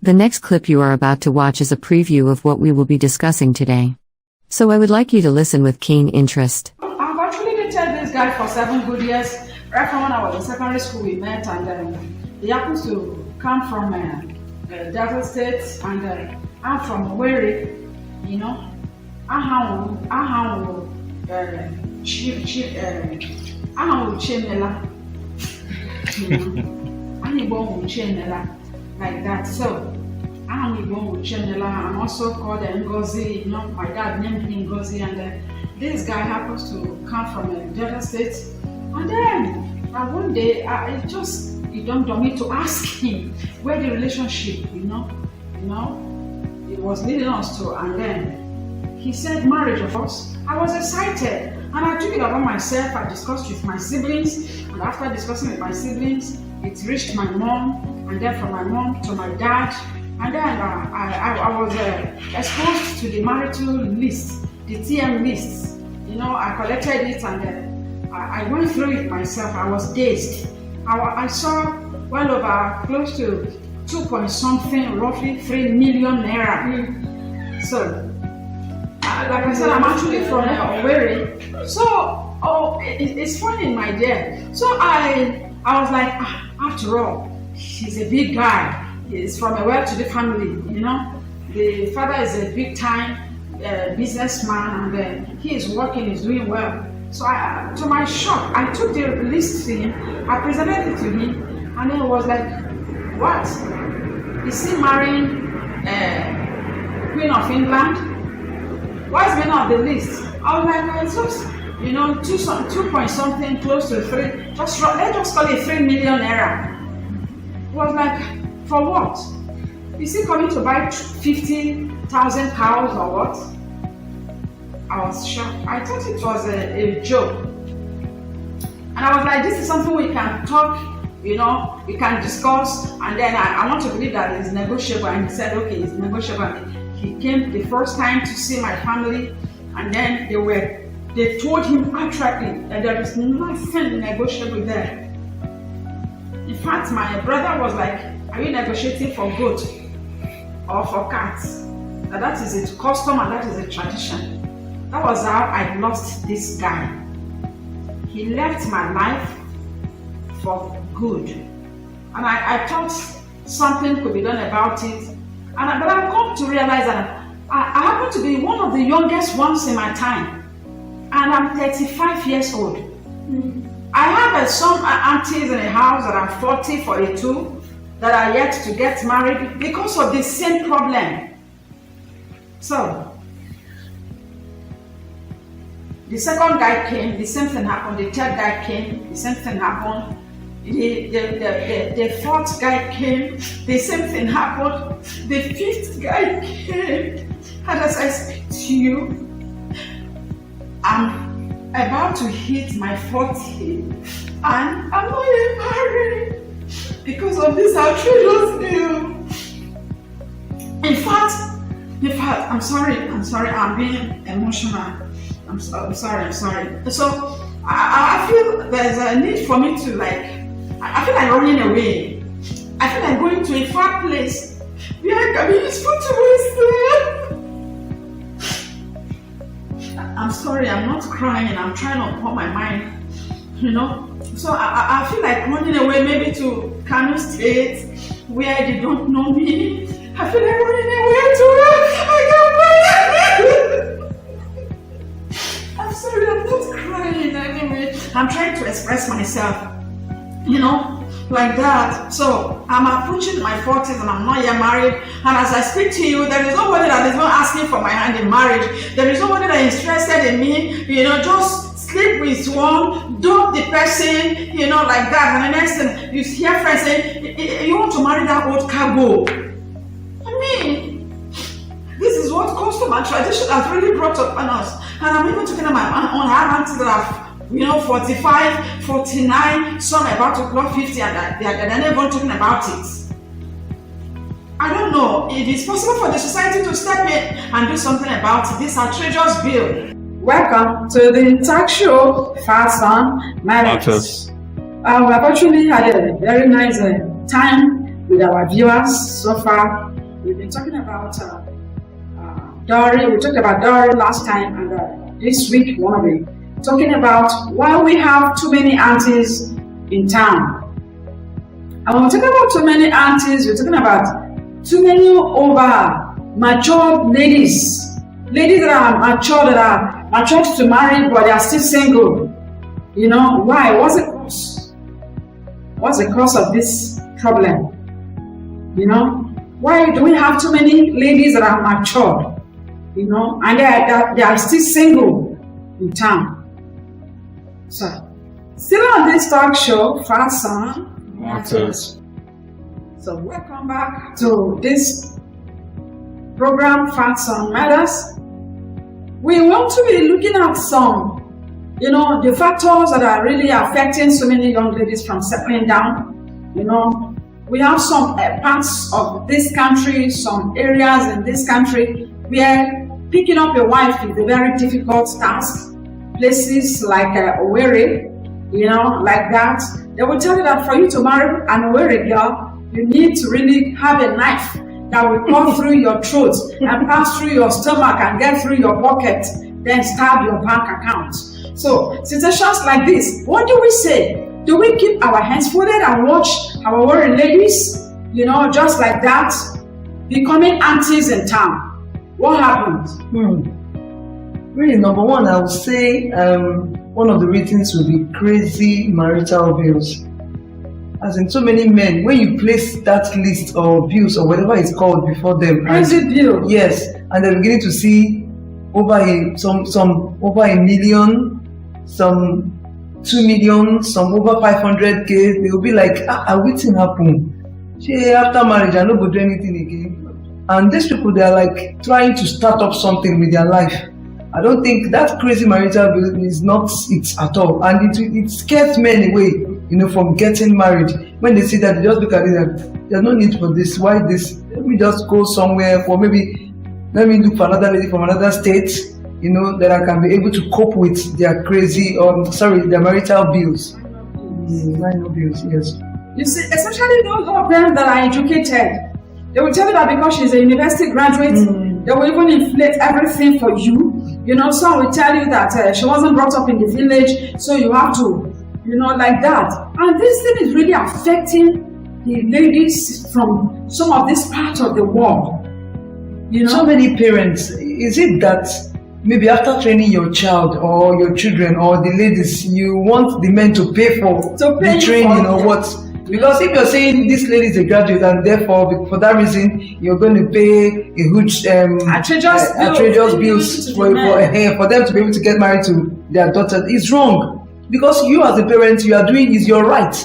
The next clip you are about to watch is a preview of what we will be discussing today. So I would like you to listen with keen interest. I've actually dated this guy for 7 good years. Right from when I was in secondary school we met, and he happens to come from Delta State, and I'm from Owerri, you know. Chimela, like that. So I'm also called Ngozi, you know, my dad named me Ngozi, and this guy happens to come from Delta State. And then one day it dawned on me to ask him where the relationship, you know, it was leading us to. And then he said marriage, of course. I was excited, and I took it upon myself. I discussed with my siblings, and after discussing with my siblings, it reached my mom, and then from my mom to my dad. And then I was exposed to the marital list, the TM list. You know, I collected it, and then I went through it myself. I was dazed. I saw well over close to 2 point something, roughly 3 million naira. So, like I said, I'm actually from Owerri. So, it's funny, my dear. So I was like, after all, he's a big guy. He's from a well-to-do family, you know. The father is a big-time businessman, and he is working, he's doing well. So to my shock, I took the list to him, I presented it to him, and then he was like, what? Is he marrying Queen of England? What's the name of the list? I was like, no, it's just, you know, 2 point something, close to 3, let's just call it 3 million naira. It was like, for what? Is he coming to buy 50,000 cows or what? I was shocked. I thought it was a joke. And I was like, this is something we can talk, you know, we can discuss, and then I want to believe that it's negotiable. And he said, okay, it's negotiable. He came the first time to see my family, and then they told him outrightly that there is nothing negotiable there. In fact, my brother was like, are you negotiating for goat or for cats? That is a custom and that is a tradition. That was how I lost this guy. He left my life for good. And I thought something could be done about it. But I've come to realize that I happen to be one of the youngest ones in my time. And I'm 35 years old. I have some aunties in the house that are 40, 42, that are yet to get married because of the same problem. So, the second guy came, the same thing happened. The third guy came, the same thing happened. The fourth guy came, the same thing happened. The fifth guy came. And as I speak to you, I'm about to hit my 40, and I'm not yet married because of this outrageous deal. In fact, I'm sorry, I'm being emotional. I'm sorry. So I feel there's a need for me to I feel like running away. I feel like going to a far place where I can be useful to myself. I'm sorry, I'm not crying. I'm trying to put my mind, you know. So I feel like running away, maybe to Kano State, where they don't know me. I feel like running away to I'm sorry, I'm not crying anyway. I'm trying to express myself, you know, like that. So I'm approaching my 40s and I'm not yet married. And as I speak to you, there is nobody that is not asking for my hand in marriage. There is nobody that is interested in me, you know, just sleep with one, dump the person, you know, like that. And the next thing, you hear friends saying, you want to marry that old cargo. I mean, this is what custom and tradition has really brought upon us. And I'm even talking about my own aunties that have, you know, 45, 49, some about to clock 50, and they're never even talking about it. I don't know if it's possible for the society to step in and do something about this outrageous bill. Welcome to the talk show, Fast on Marriage. We've actually had a very nice time with our viewers so far. we've been talking about dowry. We talked about dowry last time, and this week we want to be talking about why we have too many aunties in town. And when we're talking about too many aunties, we're talking about too many over mature ladies that are mature to marry, but they are still single. You know why? What's the cause? What's the cause of this problem? You know, why do we have too many ladies that are mature? You know, and they are still single in town. So, still on this talk show, Facts on Matters. So, welcome back to this program, Facts on Matters. We want to be looking at some, you know, the factors that are really affecting so many young ladies from settling down. You know, we have some parts of this country, some areas in this country where picking up a wife is a very difficult task. Places like Owerri, you know, like that. They will tell you that for you to marry an Owerri girl, you need to really have a knife that will cut through your throat and pass through your stomach and get through your pocket, then stab your bank account. So, situations like this, what do we say? Do we keep our hands folded and watch our Owerri ladies, you know, just like that, becoming aunties in town? What happens? Really, number one, I would say one of the reasons would be crazy marital bills. As in, so many men, when you place that list of bills or whatever it's called before them, Crazy bill. Yes, and they're beginning to see over over a million, some 2 million, some over 500K. They will be like, waiting happen. After marriage, I don't go do anything again. And these people, they are like trying to start up something with their life. I don't think that crazy marital bill is not it at all. And it scares men away, you know, from getting married. When they see that, they just look at it and there's no need for this. Why this? Let me just go somewhere for maybe, let me look for another lady from another state, you know, that I can be able to cope with their their marital bills. Marital bills, yes. You see, especially those of them that are educated. They will tell you that because she's a university graduate, they will even inflate everything for you. You know, some will tell you that she wasn't brought up in the village, so you have to, you know, like that. And this thing is really affecting the ladies from some of this part of the world. You know, so many parents, is it that maybe after training your child or your children or the ladies, you want the men to pay for the training or what? Because if you're saying this lady is a graduate and therefore for that reason you're going to pay a huge outrageous bills for them to be able to get married to their daughter, it's wrong. Because you as a parent, is your right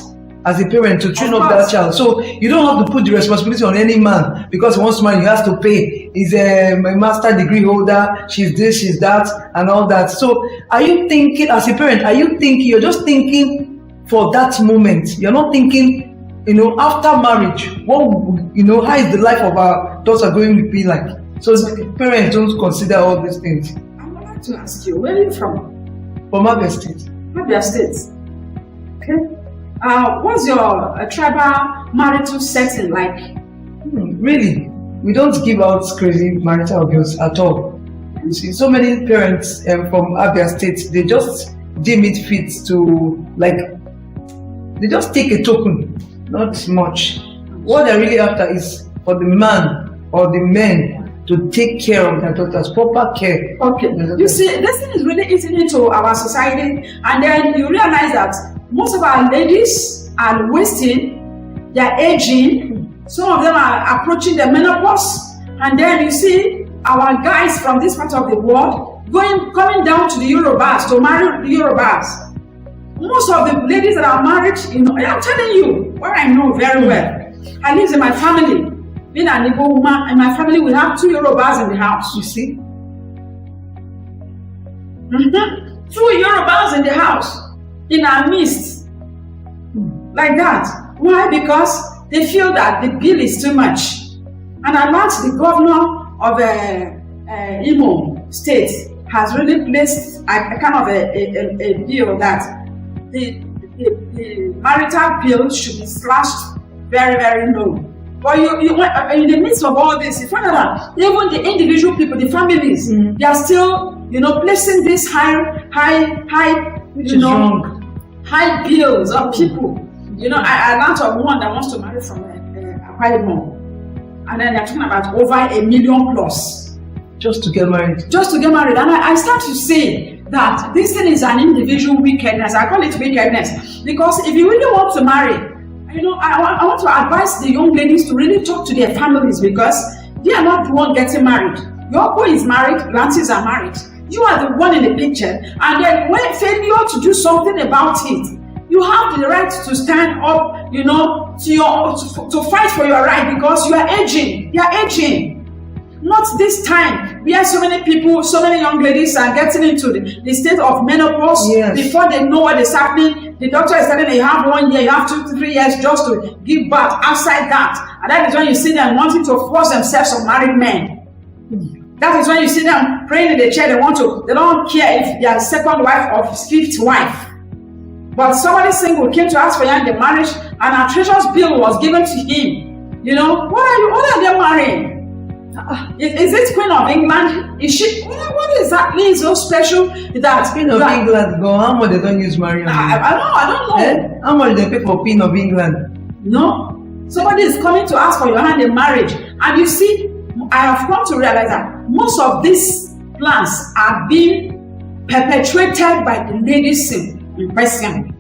as a parent to train up that child. So you don't have to put the responsibility on any man because once man he has to pay. He's a master degree holder, she's this, she's that, and all that. So are you thinking as a parent, you're just thinking for that moment? You're not thinking, you know, after marriage, how is the life of our daughter going to be like? So parents don't consider all these things. I would like to ask you, where are you from? From Abia State. Abia State. Okay. What's your tribal marital setting like? Really? We don't give out crazy marital bills at all. You see, so many parents from Abia State, they just deem it fit to, like, they just take a token, not much. What they're really after is for the man or the men to take care of their daughters, proper care. Okay. You see, this thing is really eating into our society, and then you realize that most of our ladies are wasting, they're aging, some of them are approaching the menopause, and then you see our guys from this part of the world coming down to the Eurobars to marry the Eurobars. Most of the ladies that are married, you know, I'm telling you, what I know very well. I live in my family. Being an Igbo woman, in my family, we have 2 Eurobars in the house. You see? 2 Eurobars in the house, in our midst. Like that. Why? Because they feel that the bill is too much. And I learned the governor of Imo State has really placed a kind of a bill that the marital bill should be slashed very, very low. But you in the midst of all this, you find out that even the individual people, the families, they are still, placing this high, high bills on people. I learned of one that wants to marry from a white mom, and then they're talking about over $1 million plus. Just to get married. And I start to say that this thing is an individual wickedness. I call it wickedness. Because if you really want to marry, I want to advise the young ladies to really talk to their families, because they are not the one getting married. Your boy is married, your aunties are married. You are the one in the picture. And then when failure to do something about it, you have the right to stand up, to fight for your right, because you are aging. You are aging. Not this time where so many people, so many young ladies are getting into the state of menopause before they know what is happening. The doctor is telling them you have 1 year, you have 2 to 3 years just to give birth. Outside that, and that is when you see them wanting to force themselves on married men. That is when you see them praying in the chair. They don't care if they are second wife or fifth wife. But somebody single came to ask for you in the marriage, and a treasurer's bill was given to him. What are they marrying? Is it Queen of England? Is she? What exactly is so special that Queen of England? Go, how much they don't use Mariam? I don't know. How much they pay for Queen of England? No. Somebody is coming to ask for your hand in marriage, and you see, I have come to realize that most of these plans are being perpetuated by the ladies in question.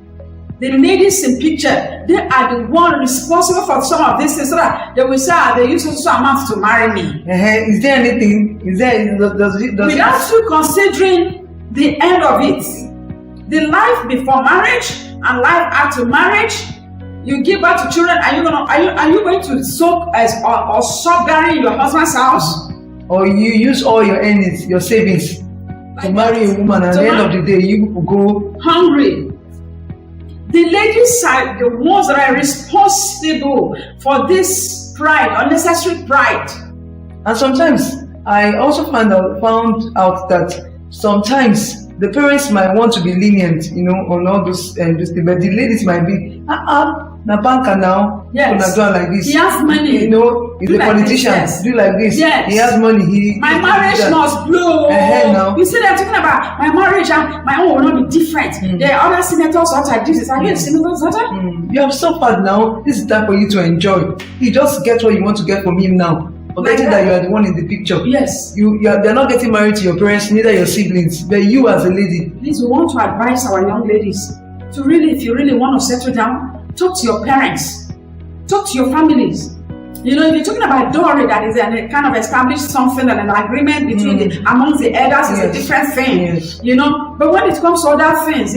The ladies in picture, they are the one responsible for some of these things, so that they will say, they use so amount to marry me. Is there anything? Without you considering the end of it, the life before marriage and life after marriage, you give birth to children. Are you going to soak or sob in your husband's house? Or you use all your earnings, your savings, to marry a woman, and at the end of the day, you will go hungry. The ladies are the ones that are responsible for this pride, unnecessary pride. And sometimes I also found out that sometimes the parents might want to be lenient, on all those things, but the ladies might be, na banker now, yes, do like this. He has money. He's a politician. Yes. Do like this. Yes. He has money. My marriage must blow. Now. You see, they're talking about my marriage and my own will not be different. There are other senators such like this. Are you a senator such? You have suffered now. This is time for you to enjoy. You just get what you want to get from him now. Forgetting that you are the one in the picture. Yes. They're not getting married to your parents, neither your siblings, but you as a lady. Please, we want to advise our young ladies to really, if you really want to settle down, talk to your parents, talk to your families. If you're talking about dowry, that is a kind of established something and an agreement between amongst the elders is a different thing. Yes. But when it comes to other things,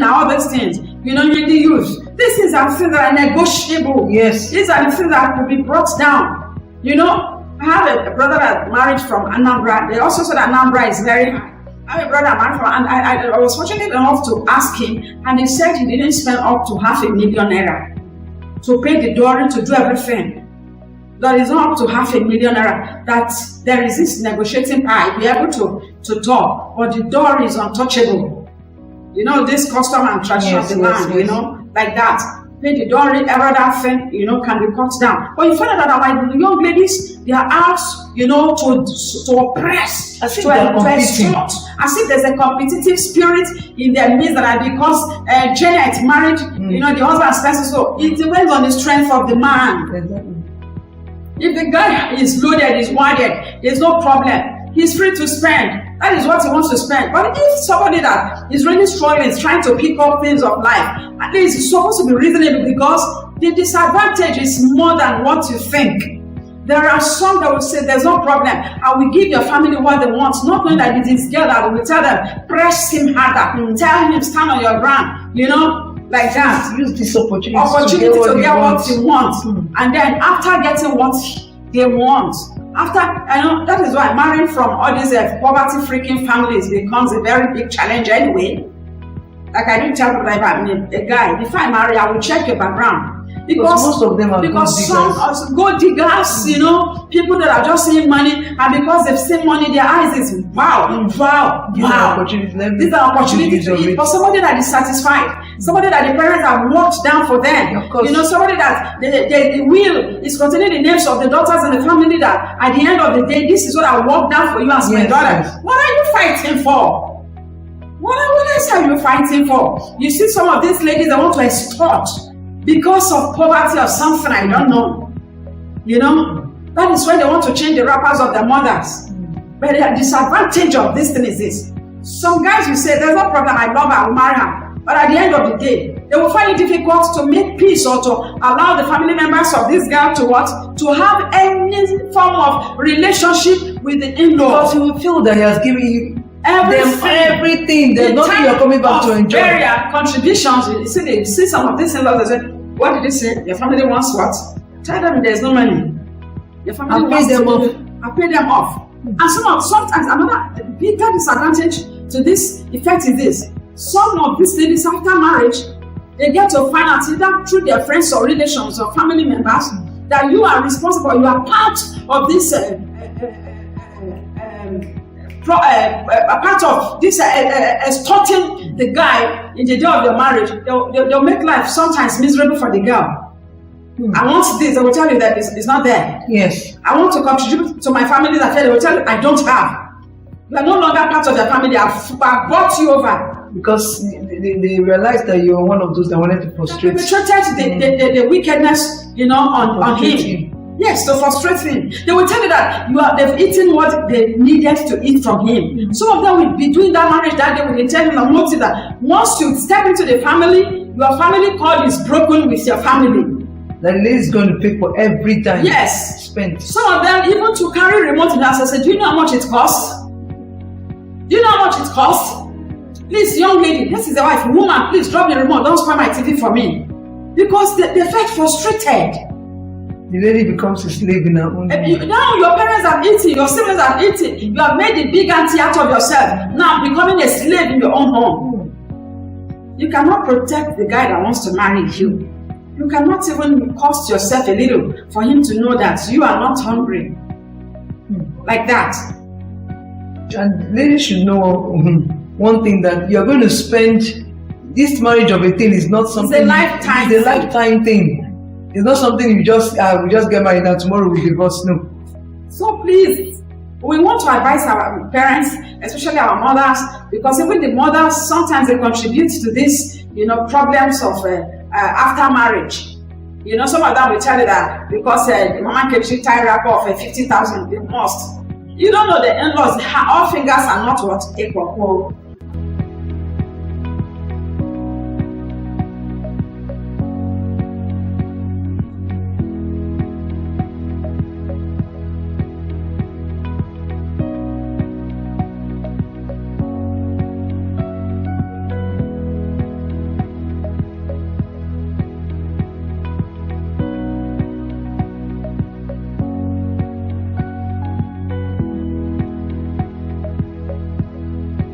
all these things, the youth, these things are things that are negotiable. Yes. These are the things that could be brought down. I have a brother that married from Anambra. They also said Anambra is very high. I have a brother married from, and I was fortunate enough to ask him, and he said he didn't spend up to $500,000 to pay the dowry, to do everything. That is not up to $500,000. That there is this negotiating power, be able to talk, but the dowry is untouchable. This custom and tradition of the land, like that. Pay the dowry, every that thing, can be cut down. But you find out that our young ladies, they are asked, to oppress, as if to extort, as if there's a competitive spirit in their midst, that because Janet married, the husband spends. So it depends on the strength of the man. Exactly. If the guy is loaded, is winded, there's no problem. He's free to spend. That is what he wants to spend. But if somebody that is really struggling, is trying to pick up things of life, at least it's supposed to be reasonable, because the disadvantage is more than what you think. There are some that will say there's no problem. I will give your family what they want, not knowing that it is girl that will tell them, press him harder, tell him stand on your ground, like that. Use this opportunity to get what you want. And then after getting what they want, that is why marrying from all these poverty-freaking families becomes a very big challenge anyway. Like I didn't tell people, a guy, before I marry, I will check your background. Because most of them are some are gold diggers, you know, people that are just seeing money, and because they've seen money, their eyes is wow. These are opportunities. These are opportunities to eat for somebody that is satisfied, somebody that the parents have worked down for them. Of course. You know, somebody that the will is containing the names of the daughters in the family, that at the end of the day, this is what I worked down for you as my daughter. Yes. What are you fighting for? What else are you fighting for? You see some of these ladies that want to extort because of poverty or something, I don't know. You know, that is why they want to change the wrappers of their mothers. But the disadvantage of this thing is this. Some guys will say, there's no problem, I love her, I'll marry her. But at the end of the day, they will find it difficult to make peace or to allow the family members of this girl to what? To have any form of relationship with the in-laws. Because you will feel that he has given you everything. There's The nothing you're coming back to enjoy. Various contributions. You see, they see some of these in-laws, they say, what did you say? Your family wants what? Tell them there's no money. Your family wants them off. I'll pay them off. And sometimes another bigger disadvantage to this effect is this. Some of these ladies after marriage, they get to find out either through their friends or relations or family members that you are responsible, you are part of this part of this extorting the guy in the day of your marriage. They'll make life sometimes miserable for the girl. I want this, they will tell you that it's not there. Yes. I want to contribute to my family's affair, they will tell you I don't have. You are no longer part of their family, I've brought you over. Because they realize that you're one of those that wanted to frustrate. They perpetrated the wickedness, you know, on him. Yes, to frustrate him. They will tell you that they've eaten what they needed to eat from him. Some of them will be doing that marriage that day, will tell him that once you step into the family, your family cord is broken with your family. The lady is going to pay for every time spent. Some of them, even to carry remote in the house, I said, do you know how much it costs? Do you know how much it costs? Please, young lady, this is the wife, woman, please drop the remote, don't spoil my TV for me. Because they felt frustrated. The lady becomes a slave in her own home. Now your parents have eaten, your siblings have eaten, you have made the big auntie out of yourself, now becoming a slave in your own home. You cannot protect the guy that wants to marry you. You cannot even cost yourself a little for him to know that you are not hungry. Like that. And ladies should know one thing, that you're going to spend this marriage of a thing is not something. It's a lifetime. It's a lifetime thing. It's not something you just we just get married and tomorrow we divorce. No. So please, we want to advise our parents, especially our mothers, because even the mothers sometimes they contribute to this, you know, problems of after marriage. You know, some of them will tell you that because the mama can she tie wrapper of 50,000, they must. You don't know the in-laws, all fingers are not what equal.